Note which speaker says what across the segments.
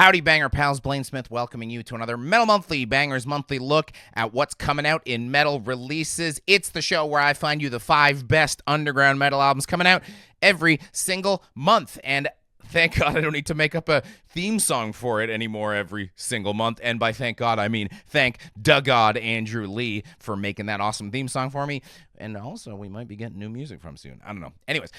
Speaker 1: Howdy, Banger Pals. Blaine Smith welcoming you to another Metal Monthly, Bangers Monthly look at what's coming out in metal releases. It's the show where I find you the 5 best underground metal albums coming out every single month. And thank God I don't need to make up a theme song for it anymore every single month. And by thank God, I mean thank God Andrew Lee for making that awesome theme song for me. And also, we might be getting new music from soon. I don't know. Anyways,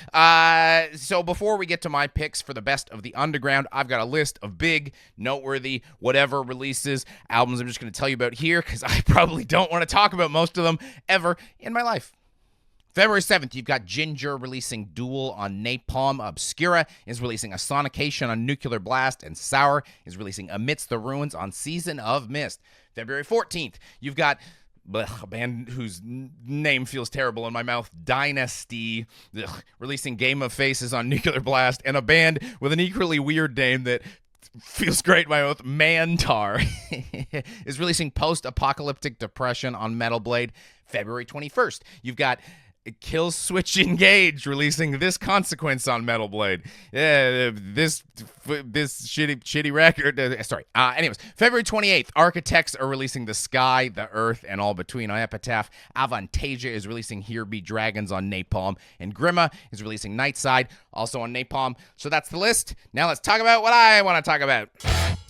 Speaker 1: so before we get to my picks for the best of the underground, I've got a list of big, noteworthy, whatever releases, albums I'm just going to tell you about here because I probably don't want to talk about most of them ever in my life. February 7th, you've got Ginger releasing Duel on Napalm. Obscura is releasing A Sonication on Nuclear Blast. And Sour is releasing Amidst the Ruins on Season of Mist. February 14th, you've got a band whose name feels terrible in my mouth, Dynasty, releasing Game of Faces on Nuclear Blast. And a band with an equally weird name that feels great in my mouth, Mantar, is releasing Post-Apocalyptic Depression on Metal Blade. February 21st, you've got Kill Switch Engage releasing This Consequence on Metal Blade. This shitty record. Anyways, February 28th, Architects are releasing The Sky, The Earth, and All Between on Epitaph. Avantasia is releasing Here Be Dragons on Napalm. And Grima is releasing Nightside, also on Napalm. So that's the list. Now let's talk about what I want to talk about.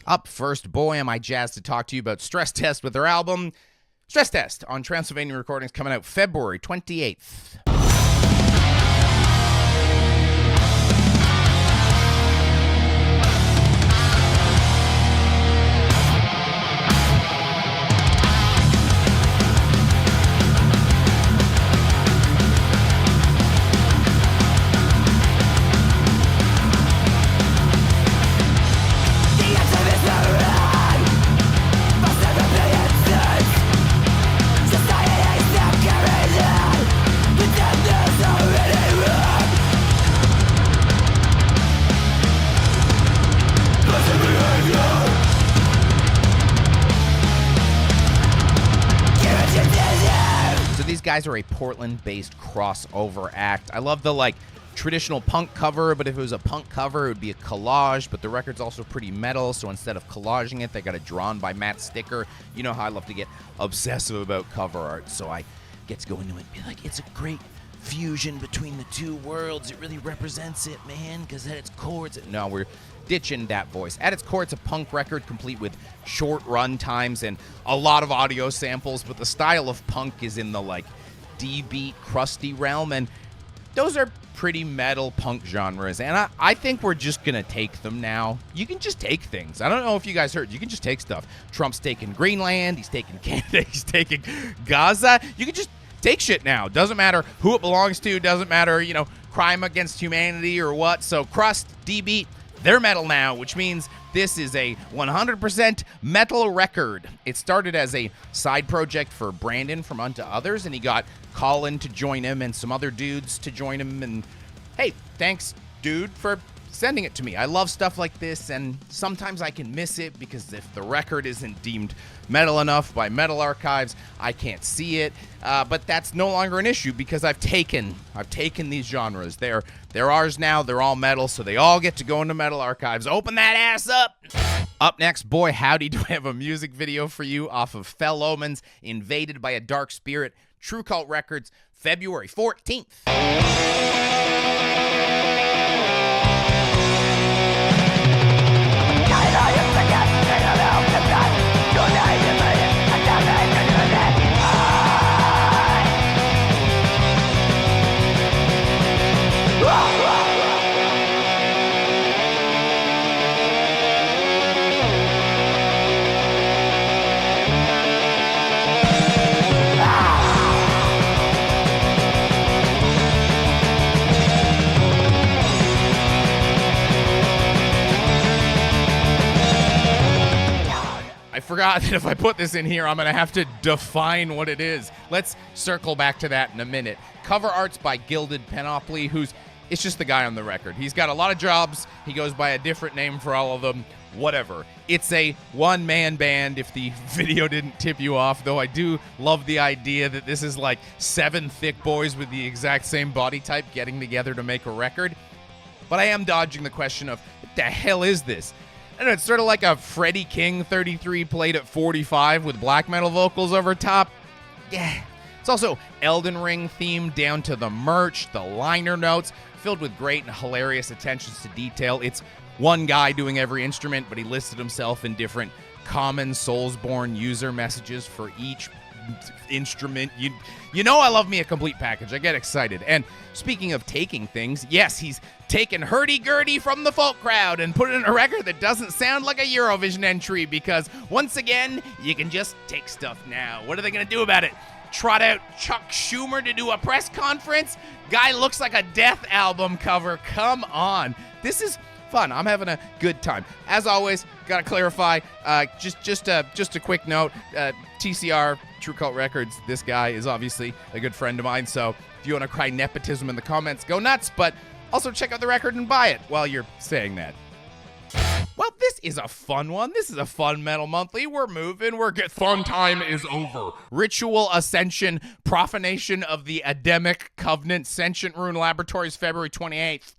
Speaker 1: Up first, boy, am I jazzed to talk to you about Stress Test with their album Stress Test on Transylvania Recordings, coming out February 28th. Guys are a Portland-based crossover act. I love the traditional punk cover, but if it was a punk cover, it would be a collage, but the record's also pretty metal, so instead of collaging it, they got it drawn by Matt Sticker. You know how I love to get obsessive about cover art, so I get to go into it and be like, it's a great fusion between the two worlds. It really represents it, man, because at its core, no, we're ditching that voice. At its core, it's a punk record complete with short run times and a lot of audio samples, but the style of punk is in the D-beat, crusty realm, and those are pretty metal punk genres, and I think we're just gonna take them now. You can just take things. I don't know if you guys heard, you can just take stuff. Trump's taking Greenland, he's taking Canada, he's taking Gaza. You can just take shit now. Doesn't matter who it belongs to, doesn't matter, crime against humanity or what. So crust, D-beat, they're metal now, which means this is a 100% metal record. It started as a side project for Brandon from Unto Others, and he got Colin to join him and some other dudes to join him. And hey, thanks, dude, for sending it to me. I love stuff like this, and sometimes I can miss it because if the record isn't deemed metal enough by Metal Archives, I can't see it. But that's no longer an issue because I've taken these genres. They're ours now. They're all metal, so they all get to go into Metal Archives. Open that ass up. Up next, boy, howdy, do I have a music video for you off of Fell Omens, Invaded by a Dark Spirit, True Cult Records, February 14th. I forgot that if I put this in here, I'm going to have to define what it is. Let's circle back to that in a minute. Cover art's by Gilded Panoply, it's just the guy on the record. He's got a lot of jobs. He goes by a different name for all of them. Whatever. It's a one-man band, if the video didn't tip you off, though I do love the idea that this is like 7 thick boys with the exact same body type getting together to make a record. But I am dodging the question of, what the hell is this? I don't know, it's sort of like a Freddie King 33 played at 45 with black metal vocals over top. Yeah. It's also Elden Ring themed down to the merch, the liner notes, filled with great and hilarious attentions to detail. It's one guy doing every instrument, but he listed himself in different common Soulsborne user messages for each instrument. You know I love me a complete package. I get excited. And speaking of taking things, yes, he's taken hurdy-gurdy from the folk crowd and put it in a record that doesn't sound like a Eurovision entry because, once again, you can just take stuff now. What are they going to do about it? Trot out Chuck Schumer to do a press conference? Guy looks like a Death album cover. Come on. This is fun. I'm having a good time. As always, gotta clarify, just a quick note, TCR, True Cult Records, this guy is obviously a good friend of mine, so if you want to cry nepotism in the comments, go nuts, but also check out the record and buy it while you're saying that. Well, this is a fun one. This is a fun Metal Monthly. We're moving. Fun time is over. Ritual Ascension, Profanation of the Adamic Covenant, Sentient Rune Laboratories, February 28th.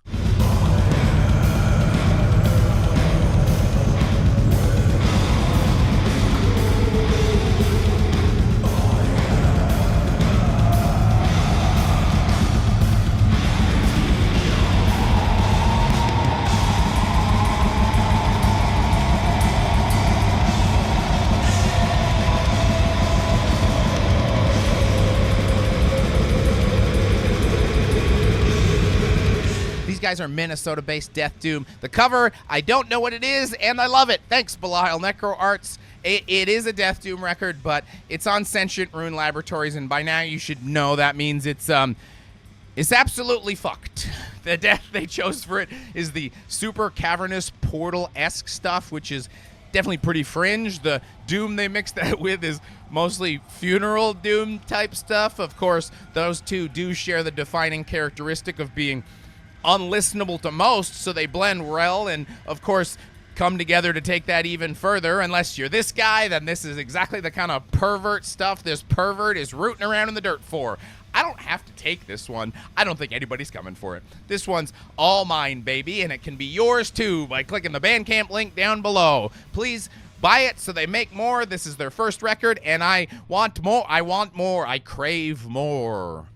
Speaker 1: Guys are Minnesota-based Death Doom. The cover, I don't know what it is, and I love it. Thanks, Belial Necro Arts. It is a Death Doom record, but it's on Sentient Rune Laboratories, and by now you should know that means it's absolutely fucked. The death they chose for it is the super cavernous portal-esque stuff, which is definitely pretty fringe. The doom they mixed that with is mostly funeral doom type stuff. Of course, those two do share the defining characteristic of being unlistenable to most, so they blend well and, of course, come together to take that even further. Unless you're this guy, then this is exactly the kind of pervert stuff this pervert is rooting around in the dirt for. I don't have to take this one. I don't think anybody's coming for it. This one's all mine, baby, and it can be yours too by clicking the Bandcamp link down below. Please buy it so they make more. This is their first record, and I want more. I want more. I crave more.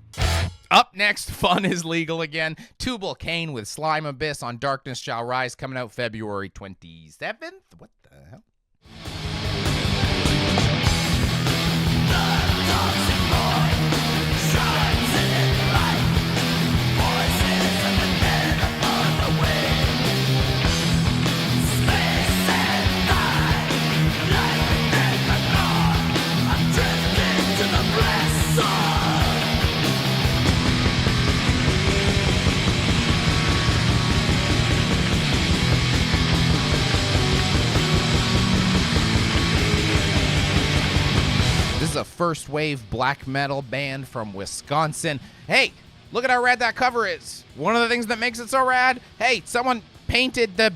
Speaker 1: Up next, fun is legal again. Tubal Cain with Slime Abyss on Darkness Shall Rise, coming out February 27th. What the hell? This is a first wave black metal band from Wisconsin. Hey, look at how rad that cover is. One of the things that makes it so rad, hey, someone painted the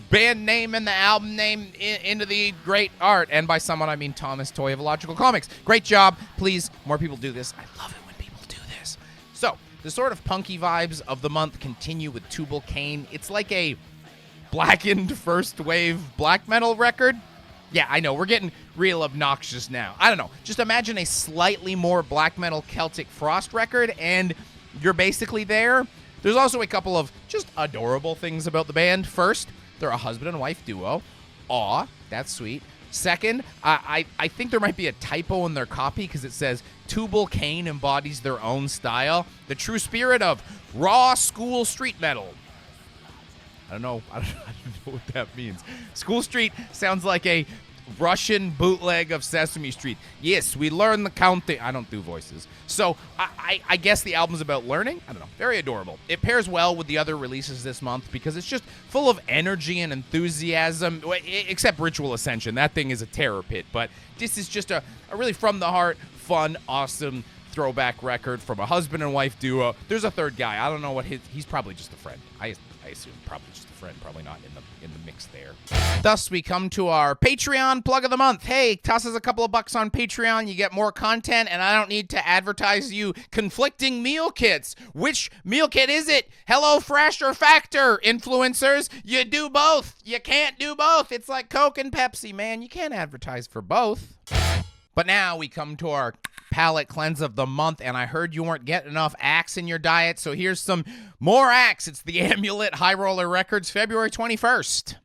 Speaker 1: band name and the album name into the great art. And by someone, I mean Thomas Toy of Illogical Comics. Great job. Please, more people do this. I love it when people do this. So, the sort of punky vibes of the month continue with Tubal Cain. It's like a blackened first wave black metal record. Yeah, I know, we're getting real obnoxious now. I don't know, just imagine a slightly more black metal Celtic Frost record, and you're basically there. There's also a couple of just adorable things about the band. First, they're a husband and wife duo. Aw, that's sweet. Second, I think there might be a typo in their copy because it says Tubal Cain embodies their own style, the true spirit of raw school street metal. I don't know what that means. School Street sounds like a Russian bootleg of Sesame Street. Yes, we learn the counting. I don't do voices. So I guess the album's about learning. I don't know. Very adorable. It pairs well with the other releases this month because it's just full of energy and enthusiasm, except Ritual Ascension. That thing is a terror pit. But this is just a really from the heart, fun, awesome throwback record from a husband and wife duo. There's a third guy. I don't know what he's probably just a friend. I assume probably just a friend, probably not in the mix there. Thus, we come to our Patreon plug of the month. Hey, toss us a couple of bucks on Patreon. You get more content, and I don't need to advertise you conflicting meal kits. Which meal kit is it? HelloFresh or Factor? Influencers, you do both. You can't do both. It's like Coke and Pepsi, man. You can't advertise for both. But now we come to our palate cleanse of the month, and I heard you weren't getting enough Axe in your diet, so here's some more Axe. It's the Amulet High Roller Records, February 21st.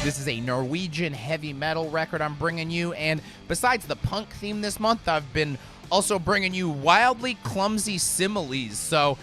Speaker 1: This is a Norwegian heavy metal record I'm bringing you, and besides the punk theme this month, I've been also bringing you wildly clumsy similes, so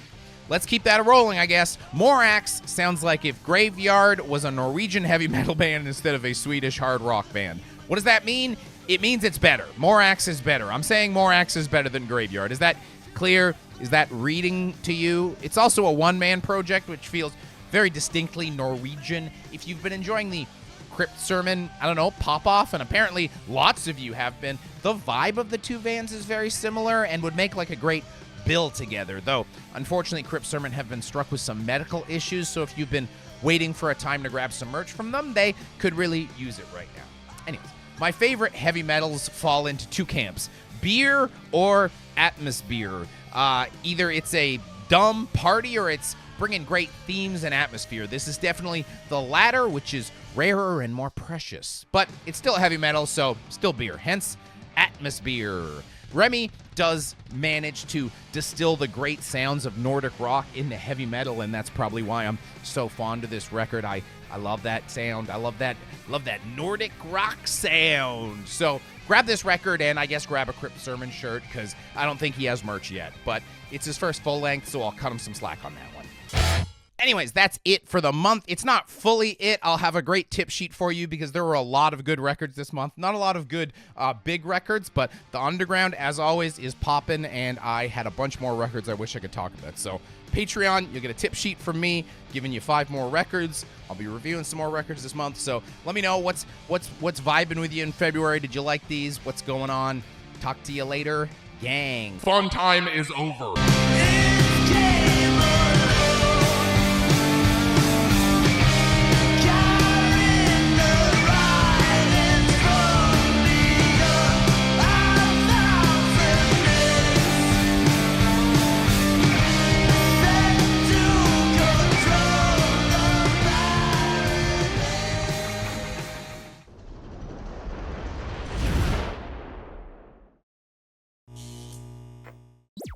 Speaker 1: let's keep that rolling, I guess. Morax sounds like if Graveyard was a Norwegian heavy metal band instead of a Swedish hard rock band. What does that mean? It means it's better. Morax is better. I'm saying Morax is better than Graveyard. Is that clear? Is that reading to you? It's also a one-man project, which feels very distinctly Norwegian. If you've been enjoying the Crypt Sermon, I don't know, pop-off, and apparently lots of you have been, the vibe of the two bands is very similar and would make like a great bill together, though unfortunately Crypt Sermon have been struck with some medical issues, so if you've been waiting for a time to grab some merch from them, they could really use it right now. Anyways, my favorite heavy metals fall into two camps: beer or atmosphere. Either it's a dumb party or it's bringing great themes and atmosphere. This is definitely the latter, which is rarer and more precious, but it's still heavy metal, so still beer, hence atmosphere. Remy does manage to distill the great sounds of Nordic rock into heavy metal, and that's probably why I'm so fond of this record. I love that sound. I love that Nordic rock sound. So grab this record and I guess grab a Crypt Sermon shirt, because I don't think he has merch yet, but it's his first full length, so I'll cut him some slack on that one. Anyways, that's it for the month. It's not fully it. I'll have a great tip sheet for you because there were a lot of good records this month. Not a lot of good big records, but the underground, as always, is popping, and I had a bunch more records I wish I could talk about. So Patreon, you'll get a tip sheet from me giving you 5 more records. I'll be reviewing some more records this month, so let me know what's vibing with you in February. Did you like these? What's going on? Talk to you later, gang.
Speaker 2: Fun time is over.
Speaker 3: It's game on.